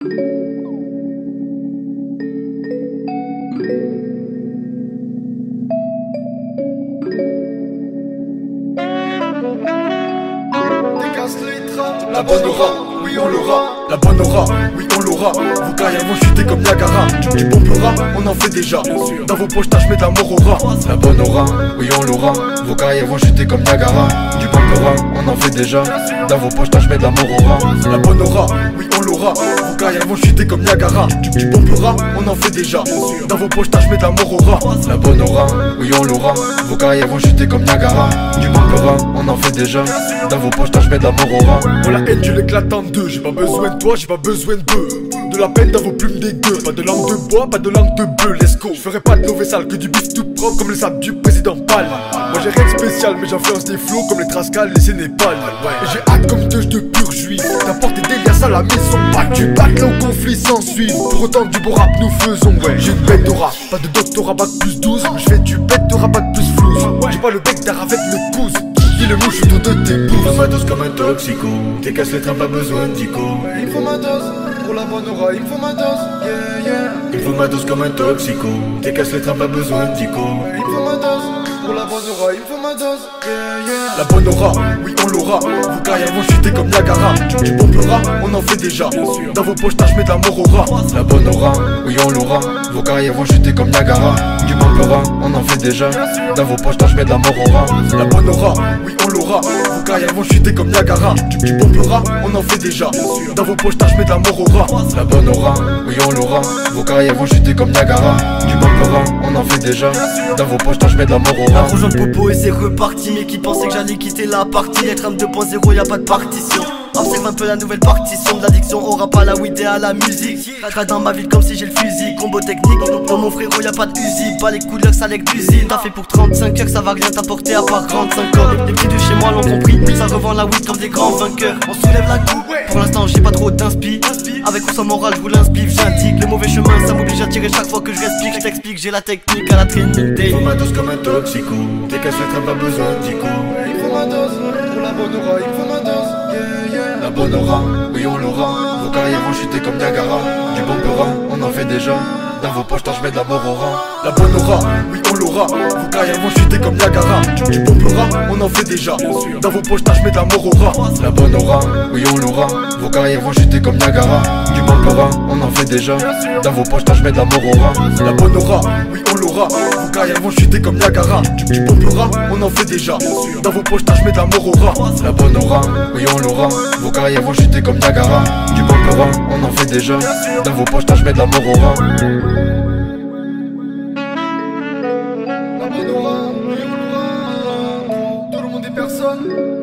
La bonne aura, oui on l'aura. La bonne aura, oui on l'aura. Vos carrières vont chuter comme Niagara. Du bon rap, on en fait déjà. Dans vos poches je mets de l'amour au rat. La bonne aura, oui on l'aura. Vos carrières vont chuter comme Niagara. Du bon rap, on en fait déjà. Dans vos poches je mets de l'amour au rat. La bonne aura, oui on l'aura. Vos carrières vont chuter comme Niagara. Du bon rap, on en fait déjà. Dans vos poches je mets de l'amour au rat. La bonne aura, oui on l'aura. Vos carrières vont chuter comme Niagara. Du bon rap, on en fait déjà. Dans vos poches je mets de l'amour au rat. Pour la haine tu l'éclates en deux. J'ai pas besoin de toi, j'ai pas besoin d'eux. De la peine dans vos plumes dégueu. Pas de langue de bois, pas de langue de bœuf, let's go. Je ferai pas de mauvais sale, que du bif tout propre comme le sable du président Pal. Moi j'ai rien de spécial, mais j'influence des flots comme les Trascal, les Sénépal. Et j'ai hâte comme deux de pur juif. T'apportes des délires à la maison. Pas tu battes là au conflit sans suivre. Pour autant du bon rap nous faisons, ouais. J'ai une bête d'aura, pas de doctorat bac plus 12. Je fais du bête de rabat plus flou. J'ai pas le bec d'art avec mes pouces. Qui le mouche autour de tes pouces. Il faut ma dose comme un toxico. T'es casse les trains, pas besoin d'Ico. Il faut ma dose pour la bonne aura, il faut ma dose, yeah, yeah. Il faut ma dose comme un toxico. T'es casse les trains, pas besoin d'Ico. Il faut ma dose pour la bonne aura, il faut ma dose, yeah, yeah. La bonne aura, oui on l'aura. Vos carrières vont chuter comme Niagara. Du bon rap, on en fait déjà. Dans vos poches je mets de l'amour au rat. La bonne aura, oui on l'aura. Vos carrières vont chuter comme Niagara. Du bon rap, on en fait déjà. Dans vos poches je mets de l'amour au rat. La bonne aura, oui on l'aura. Vos carrières vont chuter comme Niagara. Du bon rap, on en fait déjà. Dans vos poches je mets de l'amour au rat. La bonne aura, oui on l'aura. Vos carrières vont chuter comme Niagara. Du bon rap, on en fait déjà. Dans vos poches je mets de l'amour au rat. La rejoint Popo et c'est reparti. Mais qui pensait que j'allais quitter la partie. Les trames 2.0 y'a pas de partition. Observe un peu la nouvelle partition de l'addiction au rap, à la weed et à la musique. Rade dans ma ville comme si j'ai le fusil. Combo technique, dans mon frérot y'a pas de usine. Pas les couleurs, ça lègue d'usine. T'as fait pour 35 heures, ça va rien t'apporter à part 35 ans. Les petits de chez moi l'ont compris, ça revend la weed comme des grands vainqueurs. On soulève la coupe, pour l'instant j'ai pas trop d'inspi. Avec ou sans morale, je vous l'inspire, j'indique. Le mauvais chemin, ça m'oblige à tirer chaque fois que je respire. Je t'explique, j'ai la technique à la training day. Il faut ma dose comme un toxico. T'es casse les trains, pas besoin d'Ico. Il faut ma dose pour la bonne aura, il faut ma dose, yeah, yeah. La bonne aura, oui on l'aura. Vos carrières vont chuter comme Niagara. Du bon rap, on en fait déjà. Dans vos poches je mets de l'amour au rat. La bonne aura, oui on l'aura. Vos carrières vont chuter comme Niagara. Du bon rap, on en fait déjà. Dans vos poches je mets de l'amour au rat. La bonne aura, oui on l'aura. Vos carrières vont chuter comme Niagara. Du bon rap, on en fait déjà. Dans vos poches je mets de l'amour au rat. La bonne aura, oui on l'aura. Vos carrières vont chuter comme Niagara. Du bon rap, on en fait déjà. Dans vos poches je mets de l'amour au rat. La bonne aura, oui on l'aura. Vos carrières vont chuter comme Niagara. Du bon rap, on en fait déjà. Dans vos poches je mets de l'amour au rat. La bonne aura, tout le monde est personne.